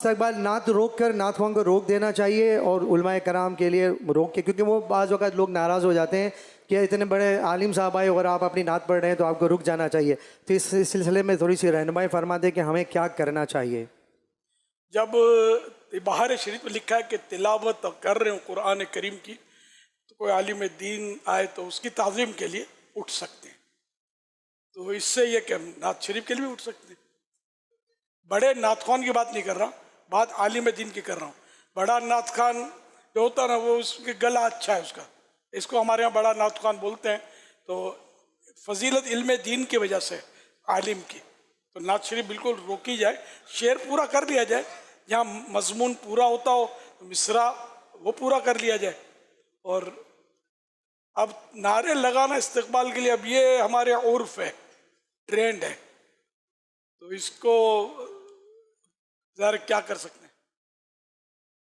इकबाल, नात रोक कर नातख़वान को रोक देना चाहिए और उलमाए कराम के लिए रोक के, क्योंकि वो बाज़ वक़्त लोग नाराज़ हो जाते हैं कि इतने बड़े आलिम साहब आए अगर आप अपनी नात पढ़ रहे हैं तो आपको रुक जाना चाहिए। तो इस सिलसिले में थोड़ी सी रहनुमाई फरमा दें कि हमें क्या करना चाहिए। जब बहार शरीफ में लिखा है कि तिलावत कर रहे हो कुरान करीम की, तो कोई आलिम दीन आए तो उसकी ताज़ीम के लिए उठ सकते हैं। तो इससे यह कि हम नात शरीफ के लिए भी उठ सकते हैं। बड़े नात खान की बात नहीं कर रहा, बात आलिम दीन की कर रहा हूँ। बड़ा नात खान जो होता है ना, वो उसके गला अच्छा है उसका, इसको हमारे यहाँ बड़ा नात खान बोलते हैं। तो फजीलत इल्म दीन की वजह से आलिम की, तो नात शरीफ बिल्कुल रोकी जाए, शेर पूरा कर लिया जाए, जहाँ मजमून पूरा होता हो तो मिसरा वो पूरा कर लिया जाए। और अब नारे लगाना इस्तकबाल के लिए, अब ये हमारे उर्फ है, ट्रेंड है, तो इसको ज़रा क्या कर सकते हैं।